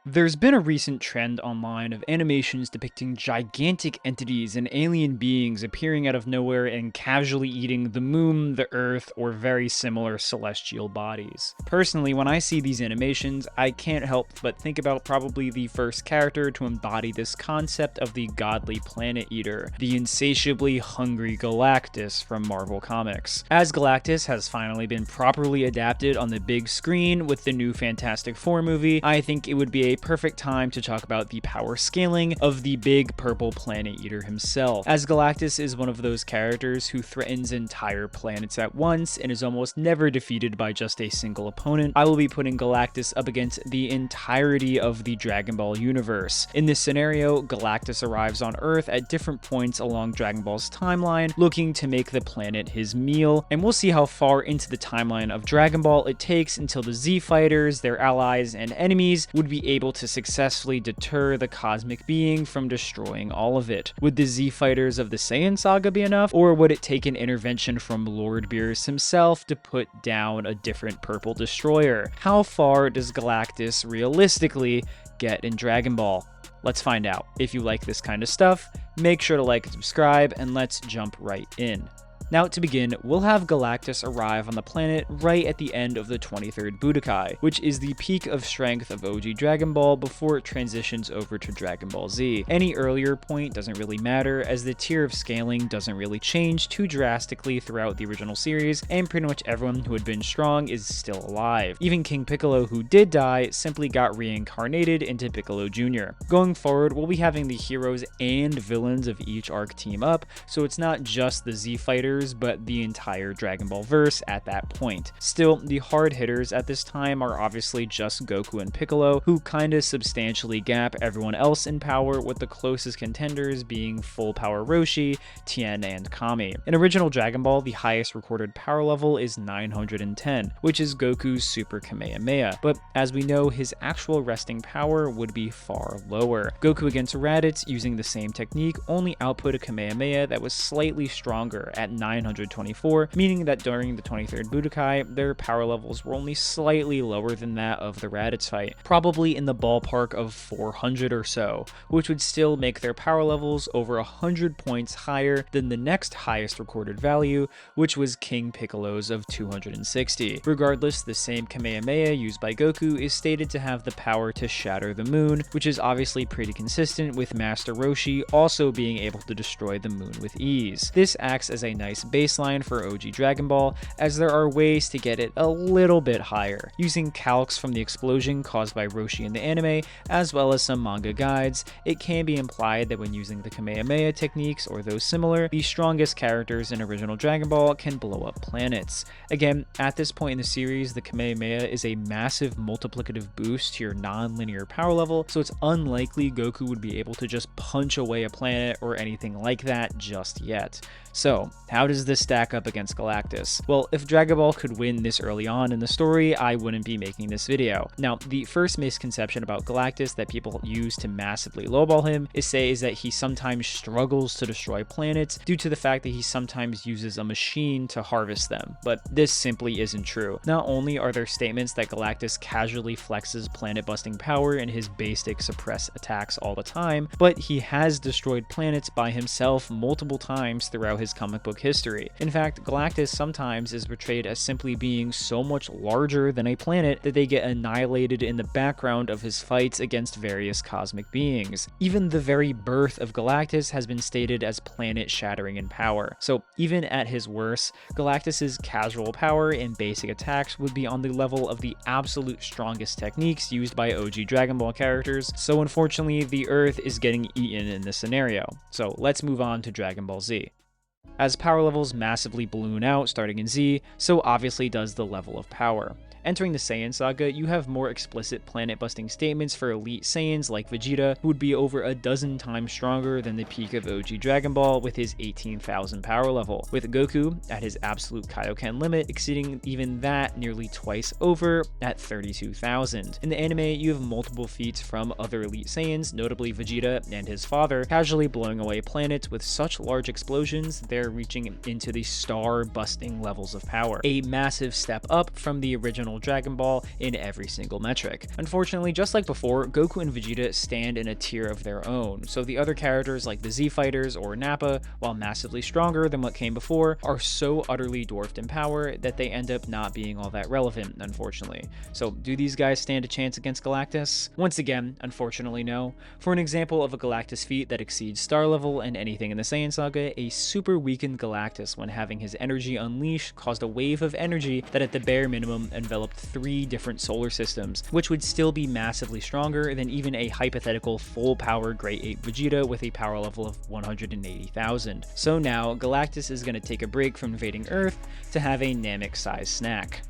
There's been a recent trend online of animations depicting gigantic entities and alien beings appearing out of nowhere and casually eating the moon, the earth, or very similar celestial bodies. Personally, when I see these animations, I can't help but think about probably the first character to embody this concept of the godly planet eater, the insatiably hungry Galactus from Marvel Comics. As Galactus has finally been properly adapted on the big screen with the new Fantastic Four movie, I think it would be a perfect time to talk about the power scaling of the big purple planet eater himself, as Galactus is one of those characters who threatens entire planets at once and is almost never defeated by just a single opponent. I will be putting Galactus up against the entirety of the Dragon Ball universe. In this scenario, Galactus arrives on Earth at different points along Dragon Ball's timeline, looking to make the planet his meal, and we'll see how far into the timeline of Dragon Ball it takes until the Z Fighters, their allies, and enemies would be able to successfully deter the cosmic being from destroying all of it. Would the Z Fighters of the Saiyan saga be enough, or would it take an intervention from Lord Beers himself to put down a different purple destroyer? How far does Galactus realistically get in Dragon Ball? Let's find out. If you like this kind of stuff, make sure to like and subscribe, and let's jump right in. Now, to begin, we'll have Galactus arrive on the planet right at the end of the 23rd Budokai, which is the peak of strength of OG Dragon Ball before it transitions over to Dragon Ball Z. Any earlier point doesn't really matter, as the tier of scaling doesn't really change too drastically throughout the original series, and pretty much everyone who had been strong is still alive. Even King Piccolo, who did die, simply got reincarnated into Piccolo Jr. Going forward, we'll be having the heroes and villains of each arc team up, so it's not just the Z Fighters, but the entire Dragon Ball verse at that point. Still, the hard hitters at this time are obviously just Goku and Piccolo, who kinda substantially gap everyone else in power, with the closest contenders being full power Roshi, Tien, and Kami. In original Dragon Ball, the highest recorded power level is 910, which is Goku's Super Kamehameha, but as we know, his actual resting power would be far lower. Goku against Raditz, using the same technique, only output a Kamehameha that was slightly stronger at 924, meaning that during the 23rd Budokai, their power levels were only slightly lower than that of the Raditz fight, probably in the ballpark of 400 or so, which would still make their power levels over 100 points higher than the next highest recorded value, which was King Piccolo's of 260. Regardless, the same Kamehameha used by Goku is stated to have the power to shatter the moon, which is obviously pretty consistent with Master Roshi also being able to destroy the moon with ease. This acts as a nice baseline for OG Dragon Ball, as there are ways to get it a little bit higher. Using calcs from the explosion caused by Roshi in the anime, as well as some manga guides, it can be implied that when using the Kamehameha techniques or those similar, the strongest characters in original Dragon Ball can blow up planets. Again, at this point in the series, the Kamehameha is a massive multiplicative boost to your non-linear power level, so it's unlikely Goku would be able to just punch away a planet or anything like that just yet. So, how does this stack up against Galactus? Well, if Dragon Ball could win this early on in the story, I wouldn't be making this video. Now, the first misconception about Galactus that people use to massively lowball him is that he sometimes struggles to destroy planets due to the fact that he sometimes uses a machine to harvest them, but this simply isn't true. Not only are there statements that Galactus casually flexes planet-busting power in his basic suppress attacks all the time, but he has destroyed planets by himself multiple times throughout his comic book history. In fact, Galactus sometimes is portrayed as simply being so much larger than a planet that they get annihilated in the background of his fights against various cosmic beings. Even the very birth of Galactus has been stated as planet-shattering in power. So even at his worst, Galactus's casual power and basic attacks would be on the level of the absolute strongest techniques used by OG Dragon Ball characters, so unfortunately the Earth is getting eaten in this scenario. So let's move on to Dragon Ball Z. As power levels massively balloon out starting in Z, so obviously does the level of power. Entering the Saiyan saga, you have more explicit planet-busting statements for elite Saiyans like Vegeta, who would be over a dozen times stronger than the peak of OG Dragon Ball with his 18,000 power level, with Goku at his absolute Kaioken limit exceeding even that nearly twice over at 32,000. In the anime, you have multiple feats from other elite Saiyans, notably Vegeta and his father, casually blowing away planets with such large explosions they're reaching into the star-busting levels of power. A massive step up from the original original Dragon Ball in every single metric. Unfortunately, just like before, Goku and Vegeta stand in a tier of their own, so the other characters like the Z Fighters or Nappa, while massively stronger than what came before, are so utterly dwarfed in power that they end up not being all that relevant, unfortunately. So do these guys stand a chance against Galactus? Once again, unfortunately no. For an example of a Galactus feat that exceeds star level and anything in the Saiyan saga, a super weakened Galactus, when having his energy unleashed, caused a wave of energy that at the bare minimum enveloped 3 different solar systems, which would still be massively stronger than even a hypothetical full power Great Ape Vegeta with a power level of 180,000. So now Galactus is going to take a break from invading Earth to have a Namek-sized snack.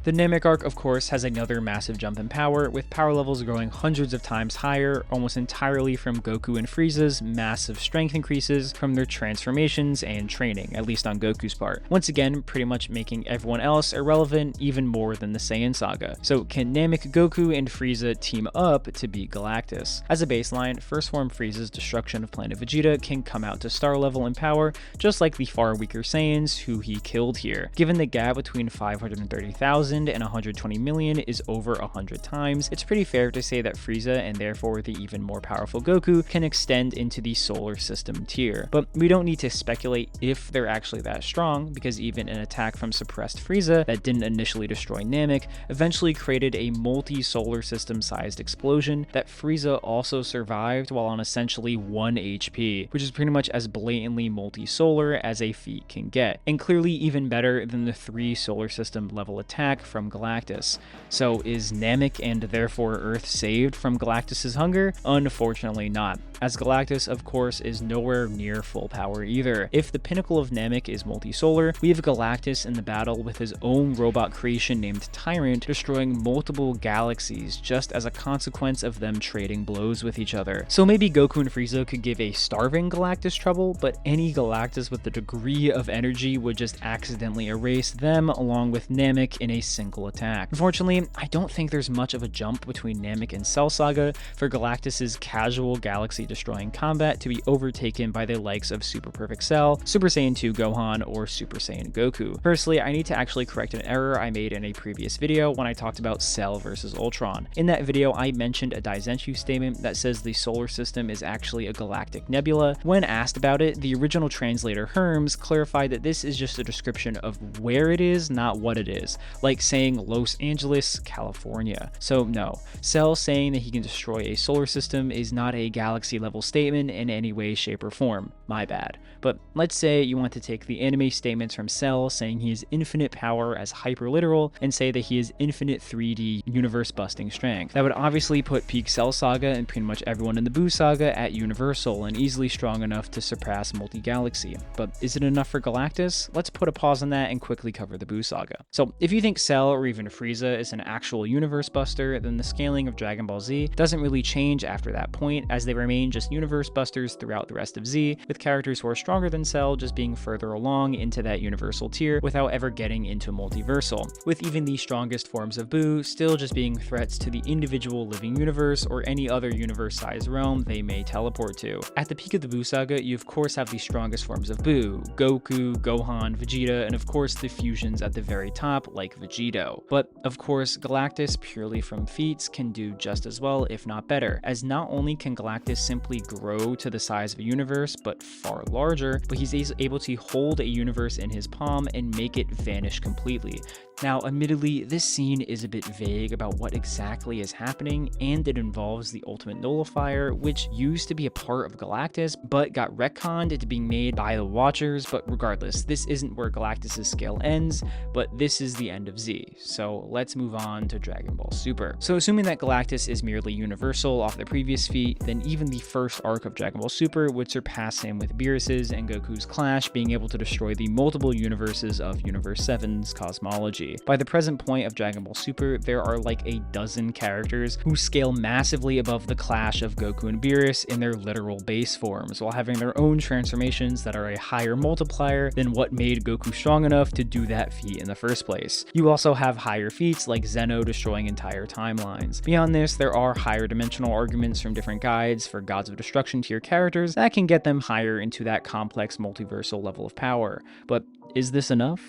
The Namek arc, of course, has another massive jump in power, with power levels growing hundreds of times higher, almost entirely from Goku and Frieza's massive strength increases from their transformations and training, at least on Goku's part. Once again, pretty much making everyone else irrelevant even more than the Saiyan saga. So can Namek, Goku, and Frieza team up to beat Galactus? As a baseline, first form Frieza's destruction of planet Vegeta can come out to star level in power, just like the far weaker Saiyans who he killed here. Given the gap between 530,000 and 120 million is over 100 times, it's pretty fair to say that Frieza, and therefore the even more powerful Goku, can extend into the solar system tier. But we don't need to speculate if they're actually that strong, because even an attack from suppressed Frieza that didn't initially destroy Namek eventually created a multi-solar system sized explosion that Frieza also survived while on essentially 1 HP, which is pretty much as blatantly multi-solar as a feat can get, and clearly even better than the 3 solar system level attack from Galactus. So is Namek and therefore Earth saved from Galactus's hunger? Unfortunately not, as Galactus of course is nowhere near full power either. If the pinnacle of Namek is multi-solar, we have Galactus in the battle with his own robot creation named Tyrant destroying multiple galaxies just as a consequence of them trading blows with each other. So maybe Goku and Frieza could give a starving Galactus trouble, but any Galactus with the degree of energy would just accidentally erase them along with Namek in a single attack. Unfortunately, I don't think there's much of a jump between Namek and Cell Saga for Galactus's casual galaxy-destroying combat to be overtaken by the likes of Super Perfect Cell, Super Saiyan 2 Gohan, or Super Saiyan Goku. Firstly, I need to actually correct an error I made in a previous video when I talked about Cell versus Ultron. In that video, I mentioned a Daizenshuu statement that says the solar system is actually a galactic nebula. When asked about it, the original translator Herms clarified that this is just a description of where it is, not what it is, like saying Los Angeles, California. So no, Cell saying that he can destroy a solar system is not a galaxy level statement in any way, shape, or form. My bad. But let's say you want to take the anime statements from Cell saying he has infinite power as hyper literal and say that he has infinite 3D universe busting strength. That would obviously put peak Cell Saga and pretty much everyone in the Buu Saga at universal and easily strong enough to surpass multi-galaxy. But is it enough for Galactus? Let's put a pause on that and quickly cover the Buu Saga. So if you think Cell or even Frieza is an actual universe buster, then the scaling of Dragon Ball Z doesn't really change after that point, as they remain just universe busters throughout the rest of Z, with characters who are stronger than Cell just being further along into that universal tier without ever getting into multiversal, with even the strongest forms of Buu still just being threats to the individual living universe or any other universe-sized realm they may teleport to. At the peak of the Buu Saga, you of course have the strongest forms of Buu, Goku, Gohan, Vegeta, and of course the fusions at the very top like Vegito. But of course, Galactus purely from feats can do just as well, if not better, as not only can Galactus simply grow to the size of a universe, but far larger, but he's able to hold a universe in his palm and make it vanish completely. Now, admittedly, this scene is a bit vague about what exactly is happening, and it involves the Ultimate Nullifier, which used to be a part of Galactus, but got retconned into being made by the Watchers. But regardless, this isn't where Galactus's scale ends, but this is the end of Z. So let's move on to Dragon Ball Super. So assuming that Galactus is merely universal off the previous feat, then even the first arc of Dragon Ball Super would surpass him with Beerus's and Goku's clash being able to destroy the multiple universes of Universe 7's cosmology. By the present point of Dragon Ball Super, there are like a dozen characters who scale massively above the clash of Goku and Beerus in their literal base forms, while having their own transformations that are a higher multiplier than what made Goku strong enough to do that feat in the first place. You also have higher feats like Zeno destroying entire timelines. Beyond this, there are higher dimensional arguments from different guides for Gods of Destruction tier characters that can get them higher into that complex multiversal level of power. But is this enough?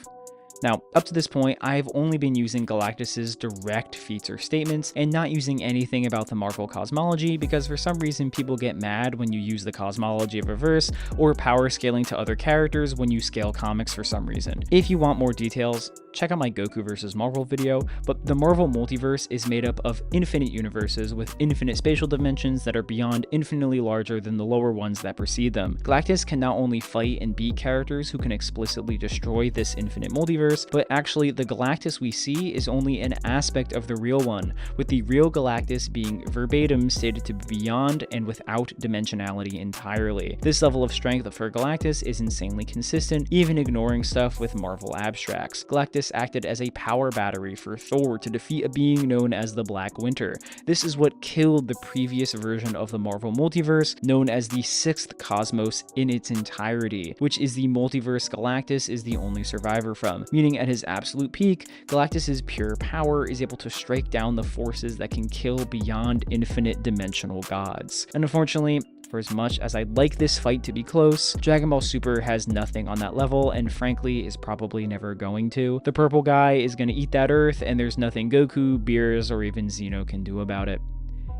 Now, up to this point, I've only been using Galactus's direct feats or statements and not using anything about the Marvel cosmology because for some reason people get mad when you use the cosmology of a verse or power scaling to other characters when you scale comics for some reason. If you want more details, check out my Goku vs. Marvel video, but the Marvel multiverse is made up of infinite universes with infinite spatial dimensions that are beyond infinitely larger than the lower ones that precede them. Galactus can not only fight and beat characters who can explicitly destroy this infinite multiverse, but actually the Galactus we see is only an aspect of the real one, with the real Galactus being verbatim stated to be beyond and without dimensionality entirely. This level of strength for Galactus is insanely consistent, even ignoring stuff with Marvel abstracts. Galactus acted as a power battery for Thor to defeat a being known as the Black Winter. This is what killed the previous version of the Marvel multiverse, known as the Sixth Cosmos in its entirety, which is the multiverse Galactus is the only survivor from, meaning at his absolute peak, Galactus's pure power is able to strike down the forces that can kill beyond infinite dimensional gods. And unfortunately, for as much as I'd like this fight to be close, Dragon Ball Super has nothing on that level and frankly is probably never going to. The purple guy is going to eat that earth and there's nothing Goku, Beers, or even Zeno can do about it.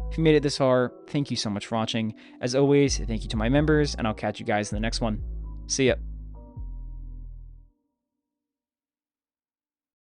If you made it this far, thank you so much for watching. As always, thank you to my members and I'll catch you guys in the next one. See ya.